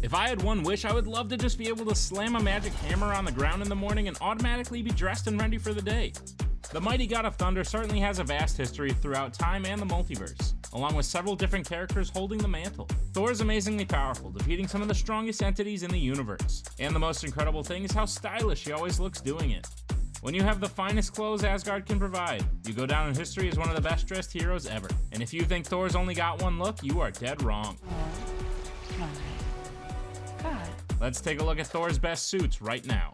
If I had one wish, I would love to just be able to slam a magic hammer on the ground in the morning and automatically be dressed and ready for the day. The mighty god of thunder certainly has a vast history throughout time and the multiverse, along with several different characters holding the mantle. Thor is amazingly powerful, defeating some of the strongest entities in the universe. And the most incredible thing is how stylish he always looks doing it. When you have the finest clothes Asgard can provide, you go down in history as one of the best dressed heroes ever. And if you think Thor's only got one look, you are dead wrong. Oh my god. Let's take a look at Thor's best suits right now.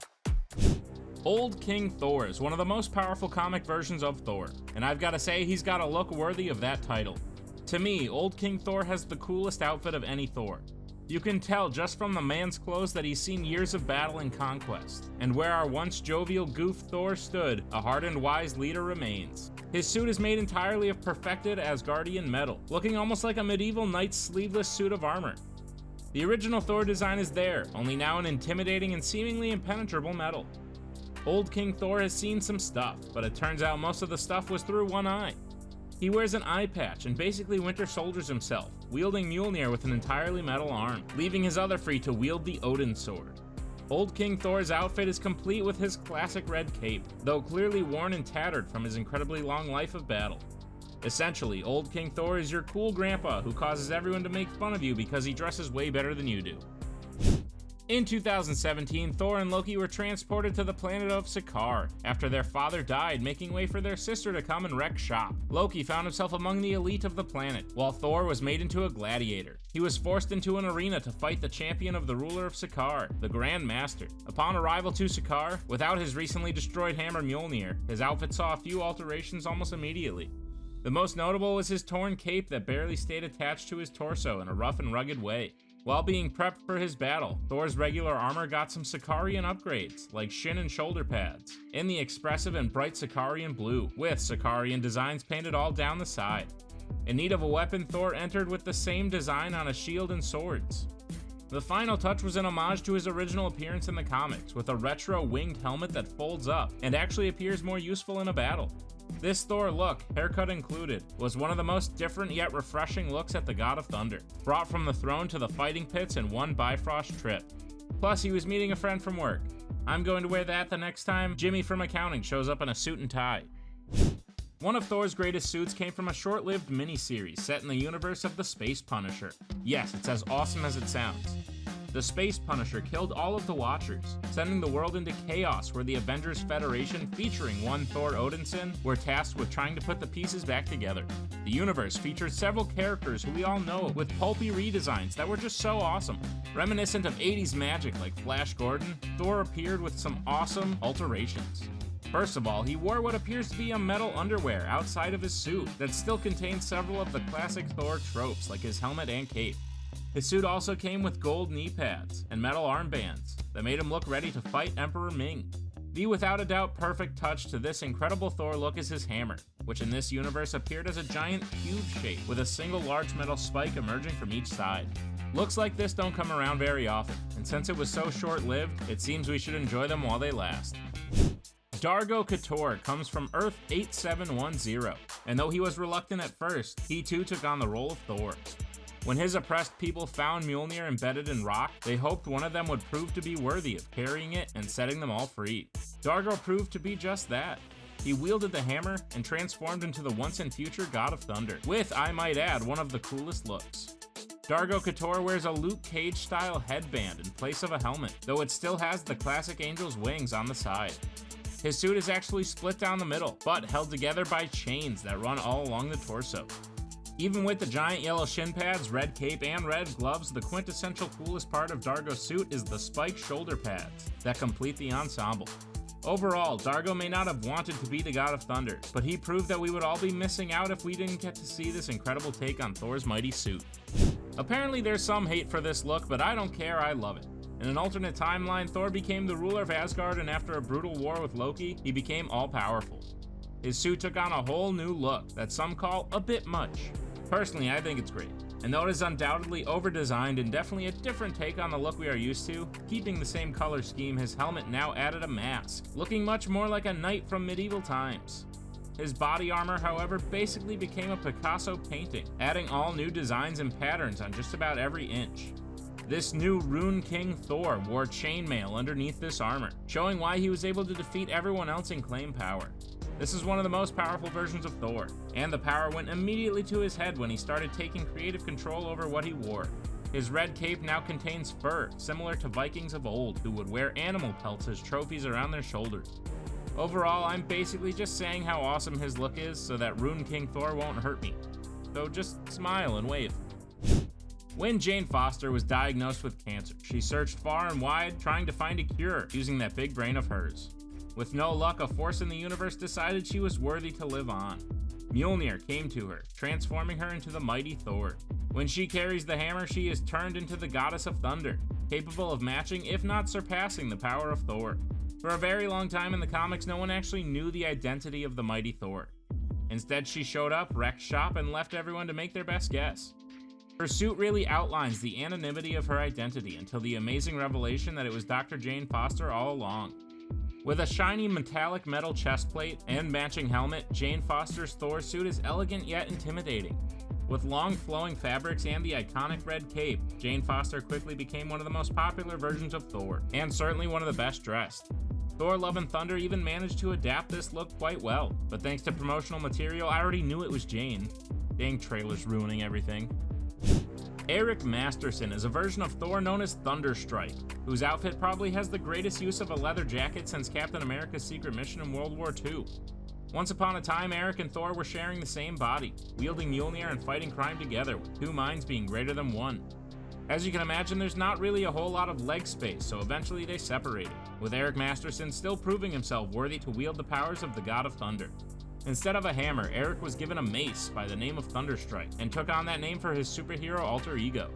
Old King Thor is one of the most powerful comic versions of Thor, and I've got to say he's got a look worthy of that title. To me, Old King Thor has the coolest outfit of any Thor. You can tell just from the man's clothes that he's seen years of battle and conquest, and where our once jovial goof Thor stood, a hardened wise leader remains. His suit is made entirely of perfected Asgardian metal, looking almost like a medieval knight's sleeveless suit of armor. The original Thor design is there, only now in intimidating and seemingly impenetrable metal. Old King Thor has seen some stuff, but it turns out most of the stuff was through one eye. He wears an eye patch and basically winter soldiers himself, wielding Mjolnir with an entirely metal arm, leaving his other free to wield the Odin sword. Old King Thor's outfit is complete with his classic red cape, though clearly worn and tattered from his incredibly long life of battle. Essentially, Old King Thor is your cool grandpa who causes everyone to make fun of you because he dresses way better than you do. In 2017, Thor and Loki were transported to the planet of Sakaar after their father died, making way for their sister to come and wreck shop. Loki found himself among the elite of the planet, while Thor was made into a gladiator. He was forced into an arena to fight the champion of the ruler of Sakaar, the Grand Master. Upon arrival to Sakaar, without his recently destroyed hammer Mjolnir, his outfit saw a few alterations almost immediately. The most notable was his torn cape that barely stayed attached to his torso in a rough and rugged way. While being prepped for his battle, Thor's regular armor got some Sakaarian upgrades, like shin and shoulder pads, in the expressive and bright Sakaarian blue, with Sakaarian designs painted all down the side. In need of a weapon, Thor entered with the same design on a shield and swords. The final touch was an homage to his original appearance in the comics, with a retro winged helmet that folds up, and actually appears more useful in a battle. This Thor look, haircut included, was one of the most different yet refreshing looks at the God of Thunder, brought from the throne to the fighting pits in one Bifrost trip. Plus, he was meeting a friend from work. I'm going to wear that the next time Jimmy from accounting shows up in a suit and tie. One of Thor's greatest suits came from a short-lived miniseries set in the universe of the Space Punisher. Yes, it's as awesome as it sounds. The Space Punisher killed all of the Watchers, sending the world into chaos where the Avengers Federation, featuring one Thor Odinson, were tasked with trying to put the pieces back together. The universe featured several characters who we all know with pulpy redesigns that were just so awesome. Reminiscent of 80s magic like Flash Gordon, Thor appeared with some awesome alterations. First of all, he wore what appears to be a metal underwear outside of his suit that still contains several of the classic Thor tropes like his helmet and cape. His suit also came with gold knee pads and metal armbands that made him look ready to fight Emperor Ming. The without a doubt perfect touch to this incredible Thor look is his hammer, which in this universe appeared as a giant cube shape with a single large metal spike emerging from each side. Looks like this don't come around very often, and since it was so short-lived, it seems we should enjoy them while they last. Dargo Ktor comes from Earth 8710, and though he was reluctant at first, he too took on the role of Thor. When his oppressed people found Mjolnir embedded in rock, they hoped one of them would prove to be worthy of carrying it and setting them all free. Dargo proved to be just that. He wielded the hammer and transformed into the once and future God of Thunder, with, I might add, one of the coolest looks. Dargo Ktor wears a Luke Cage-style headband in place of a helmet, though it still has the classic angel's wings on the side. His suit is actually split down the middle, but held together by chains that run all along the torso. Even with the giant yellow shin pads, red cape, and red gloves, the quintessential coolest part of Dargo's suit is the spiked shoulder pads that complete the ensemble. Overall, Dargo may not have wanted to be the God of Thunder, but he proved that we would all be missing out if we didn't get to see this incredible take on Thor's mighty suit. Apparently there's some hate for this look, but I don't care, I love it. In an alternate timeline, Thor became the ruler of Asgard, and after a brutal war with Loki, he became all-powerful. His suit took on a whole new look that some call a bit much. Personally, I think it's great, and though it is undoubtedly over-designed and definitely a different take on the look we are used to, keeping the same color scheme, his helmet now added a mask, looking much more like a knight from medieval times. His body armor, however, basically became a Picasso painting, adding all new designs and patterns on just about every inch. This new Rune King Thor wore chainmail underneath this armor, showing why he was able to defeat everyone else and claim power. This is one of the most powerful versions of Thor, and the power went immediately to his head when he started taking creative control over what he wore. His red cape now contains fur, similar to Vikings of old who would wear animal pelts as trophies around their shoulders. Overall, I'm basically just saying how awesome his look is so that Rune King Thor won't hurt me. So just smile and wave. When Jane Foster was diagnosed with cancer, she searched far and wide trying to find a cure using that big brain of hers. With no luck, a force in the universe decided she was worthy to live on. Mjolnir came to her, transforming her into the mighty Thor. When she carries the hammer, she is turned into the goddess of thunder, capable of matching, if not surpassing, the power of Thor. For a very long time in the comics, no one actually knew the identity of the mighty Thor. Instead, she showed up, wrecked shop, and left everyone to make their best guess. Her suit really outlines the anonymity of her identity until the amazing revelation that it was Dr. Jane Foster all along. With a shiny metallic metal chestplate and matching helmet, Jane Foster's Thor suit is elegant yet intimidating. With long flowing fabrics and the iconic red cape, Jane Foster quickly became one of the most popular versions of Thor, and certainly one of the best dressed. Thor Love and Thunder even managed to adapt this look quite well, but thanks to promotional material, I already knew it was Jane. Dang trailers ruining everything. Eric Masterson is a version of Thor known as Thunderstrike, whose outfit probably has the greatest use of a leather jacket since Captain America's secret mission in World War II. Once upon a time, Eric and Thor were sharing the same body, wielding Mjolnir and fighting crime together, with two minds being greater than one. As you can imagine, there's not really a whole lot of leg space, so eventually they separated, with Eric Masterson still proving himself worthy to wield the powers of the God of Thunder. Instead of a hammer, Eric was given a mace by the name of Thunderstrike, and took on that name for his superhero alter ego.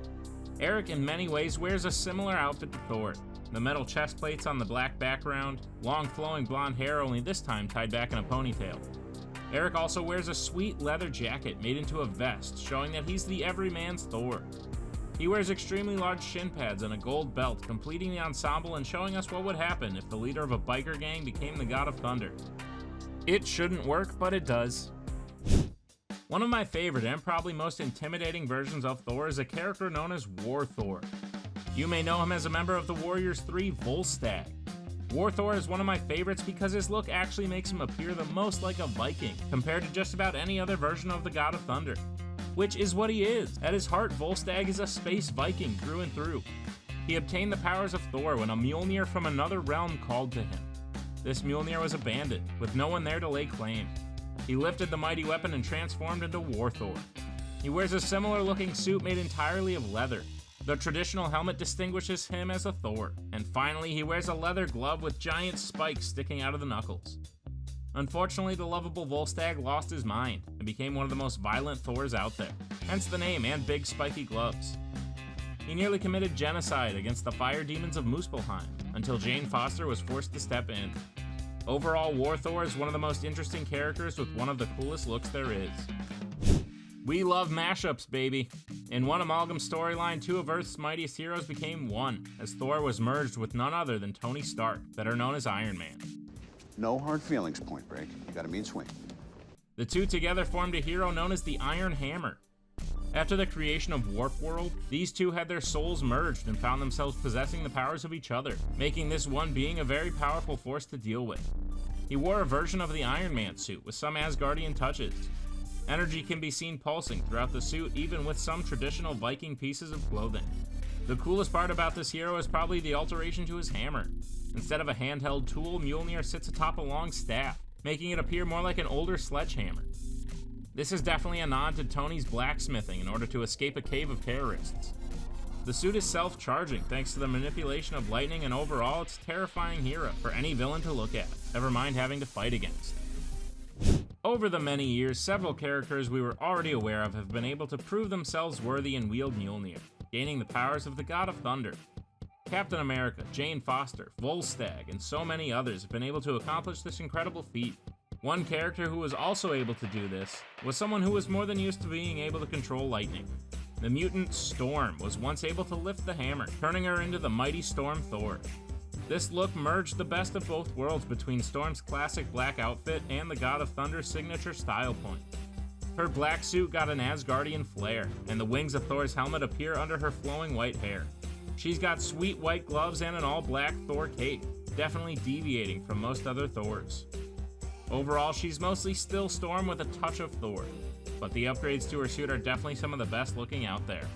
Eric in many ways wears a similar outfit to Thor. The metal chest plates on the black background, long flowing blonde hair, only this time tied back in a ponytail. Eric also wears a sweet leather jacket made into a vest, showing that he's the everyman's Thor. He wears extremely large shin pads and a gold belt, completing the ensemble and showing us what would happen if the leader of a biker gang became the God of Thunder. It shouldn't work, but it does. One of my favorite and probably most intimidating versions of Thor is a character known as War Thor. You may know him as a member of the Warriors 3 Volstagg. War Thor is one of my favorites because his look actually makes him appear the most like a Viking compared to just about any other version of the God of Thunder. Which is what he is. At his heart, Volstagg is a space Viking through and through. He obtained the powers of Thor when a Mjolnir from another realm called to him. This Mjolnir was abandoned, with no one there to lay claim. He lifted the mighty weapon and transformed into War Thor. He wears a similar looking suit made entirely of leather. The traditional helmet distinguishes him as a Thor, and finally he wears a leather glove with giant spikes sticking out of the knuckles. Unfortunately, the lovable Volstagg lost his mind and became one of the most violent Thors out there, hence the name and big spiky gloves. He nearly committed genocide against the fire demons of Muspelheim until Jane Foster was forced to step in. Overall, War Thor is one of the most interesting characters with one of the coolest looks there is. We love mashups, baby. In one Amalgam storyline, two of Earth's mightiest heroes became one, as Thor was merged with none other than Tony Stark, better known as Iron Man. No hard feelings, Point Break. You got a mean swing. The two together formed a hero known as the Iron Hammer. After the creation of Warp World, these two had their souls merged and found themselves possessing the powers of each other, making this one being a very powerful force to deal with. He wore a version of the Iron Man suit with some Asgardian touches. Energy can be seen pulsing throughout the suit, even with some traditional Viking pieces of clothing. The coolest part about this hero is probably the alteration to his hammer. Instead of a handheld tool, Mjolnir sits atop a long staff, making it appear more like an older sledgehammer. This is definitely a nod to Tony's blacksmithing in order to escape a cave of terrorists. The suit is self-charging thanks to the manipulation of lightning, and overall it's a terrifying hero for any villain to look at, never mind having to fight against. Over the many years, several characters we were already aware of have been able to prove themselves worthy and wield Mjolnir, gaining the powers of the God of Thunder. Captain America, Jane Foster, Volstagg, and so many others have been able to accomplish this incredible feat. One character who was also able to do this was someone who was more than used to being able to control lightning. The mutant Storm was once able to lift the hammer, turning her into the mighty Storm Thor. This look merged the best of both worlds between Storm's classic black outfit and the God of Thunder's signature style point. Her black suit got an Asgardian flair, and the wings of Thor's helmet appear under her flowing white hair. She's got sweet white gloves and an all-black Thor cape, definitely deviating from most other Thors. Overall, she's mostly still Storm with a touch of Thor, but the upgrades to her suit are definitely some of the best looking out there.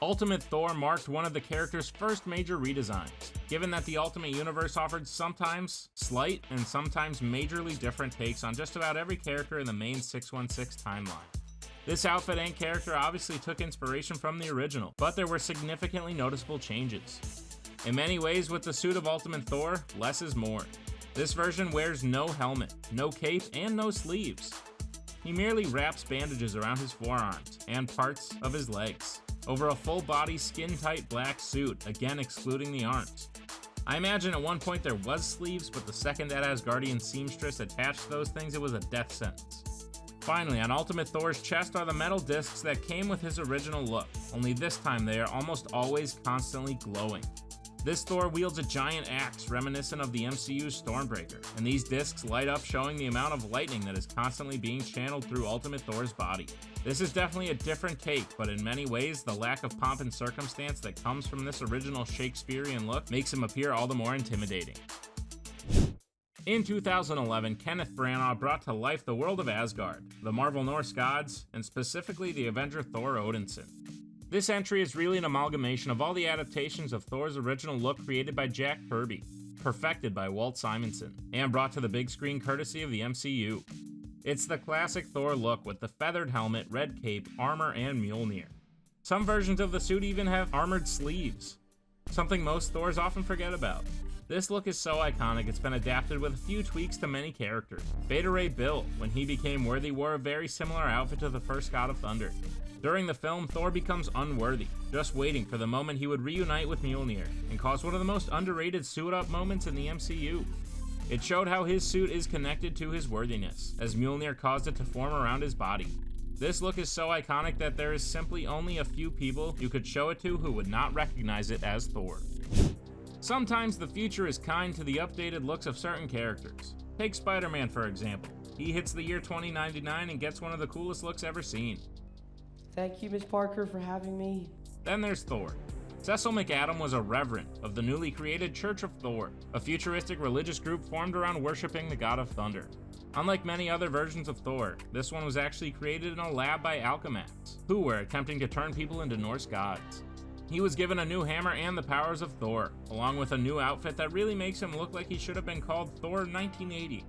Ultimate Thor marked one of the character's first major redesigns, given that the Ultimate Universe offered sometimes slight and sometimes majorly different takes on just about every character in the main 616 timeline. This outfit and character obviously took inspiration from the original, but there were significantly noticeable changes. In many ways, with the suit of Ultimate Thor, less is more. This version wears no helmet, no cape, and no sleeves. He merely wraps bandages around his forearms and parts of his legs over a full-body, skin-tight black suit, again excluding the arms. I imagine at one point there was sleeves, but the second that Asgardian seamstress attached those things, it was a death sentence. Finally, on Ultimate Thor's chest are the metal discs that came with his original look, only this time they are almost always constantly glowing. This Thor wields a giant axe reminiscent of the MCU's Stormbreaker, and these discs light up showing the amount of lightning that is constantly being channeled through Ultimate Thor's body. This is definitely a different take, but in many ways, the lack of pomp and circumstance that comes from this original Shakespearean look makes him appear all the more intimidating. In 2011, Kenneth Branagh brought to life the world of Asgard, the Marvel Norse gods, and specifically the Avenger Thor Odinson. This entry is really an amalgamation of all the adaptations of Thor's original look created by Jack Kirby, perfected by Walt Simonson, and brought to the big screen courtesy of the MCU. It's the classic Thor look with the feathered helmet, red cape, armor, and Mjolnir. Some versions of the suit even have armored sleeves, something most Thors often forget about. This look is so iconic it's been adapted with a few tweaks to many characters. Beta Ray Bill, when he became Worthy, wore a very similar outfit to the first God of Thunder. During the film, Thor becomes Unworthy, just waiting for the moment he would reunite with Mjolnir, and cause one of the most underrated suit-up moments in the MCU. It showed how his suit is connected to his worthiness, as Mjolnir caused it to form around his body. This look is so iconic that there is simply only a few people you could show it to who would not recognize it as Thor. Sometimes the future is kind to the updated looks of certain characters. Take Spider-Man for example. He hits the year 2099 and gets one of the coolest looks ever seen. Thank you, Miss Parker, for having me. Then there's Thor. Cecil McAdam was a reverend of the newly created Church of Thor, a futuristic religious group formed around worshipping the god of thunder. Unlike many other versions of Thor, this one was actually created in a lab by alchemists, who were attempting to turn people into Norse gods. He was given a new hammer and the powers of Thor, along with a new outfit that really makes him look like he should have been called Thor 1980.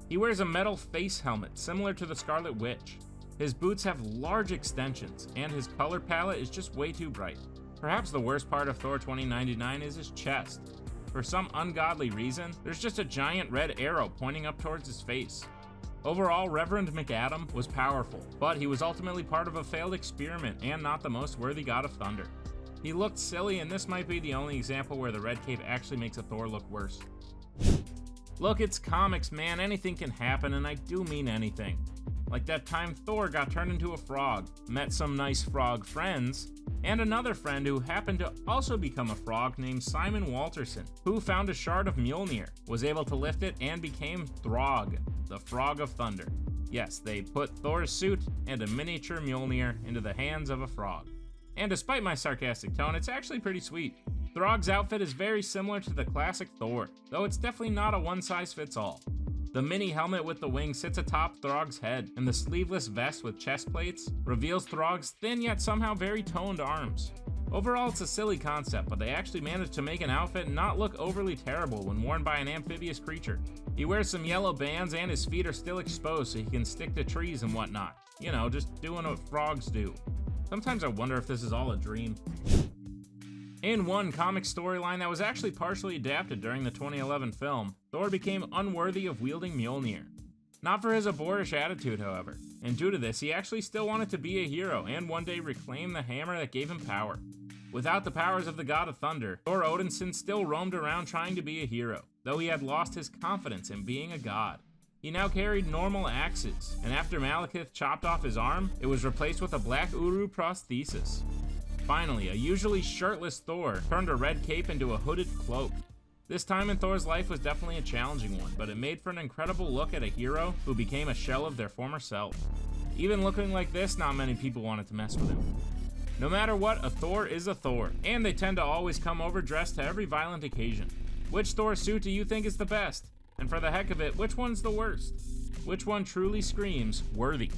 He wears a metal face helmet similar to the Scarlet Witch. His boots have large extensions, and his color palette is just way too bright. Perhaps the worst part of Thor 2099 is his chest. For some ungodly reason, there's just a giant red arrow pointing up towards his face. Overall, Reverend McAdam was powerful, but he was ultimately part of a failed experiment and not the most worthy god of thunder. He looked silly, and this might be the only example where the red cape actually makes a Thor look worse. Look, it's comics, man. Anything can happen, and I do mean anything. Like that time Thor got turned into a frog, met some nice frog friends, and another friend who happened to also become a frog named Simon Walterson, who found a shard of Mjolnir, was able to lift it, and became Throg, the Frog of Thunder. Yes, they put Thor's suit and a miniature Mjolnir into the hands of a frog. And despite my sarcastic tone, it's actually pretty sweet. Throg's outfit is very similar to the classic Thor, though it's definitely not a one-size-fits-all. The mini helmet with the wings sits atop Throg's head, and the sleeveless vest with chest plates reveals Throg's thin yet somehow very toned arms. Overall, it's a silly concept, but they actually managed to make an outfit not look overly terrible when worn by an amphibious creature. He wears some yellow bands and his feet are still exposed so he can stick to trees and whatnot. You know, just doing what frogs do. Sometimes I wonder if this is all a dream. In one comic storyline that was actually partially adapted during the 2011 film, Thor became unworthy of wielding Mjolnir. Not for his boorish attitude, however, and due to this, he actually still wanted to be a hero and one day reclaim the hammer that gave him power. Without the powers of the god of thunder, Thor Odinson still roamed around trying to be a hero, though he had lost his confidence in being a god. He now carried normal axes, and after Malekith chopped off his arm, it was replaced with a black Uru prosthesis. Finally, a usually shirtless Thor turned a red cape into a hooded cloak. This time in Thor's life was definitely a challenging one, but it made for an incredible look at a hero who became a shell of their former self. Even looking like this, not many people wanted to mess with him. No matter what, a Thor is a Thor, and they tend to always come overdressed to every violent occasion. Which Thor suit do you think is the best? And for the heck of it, which one's the worst? Which one truly screams worthy?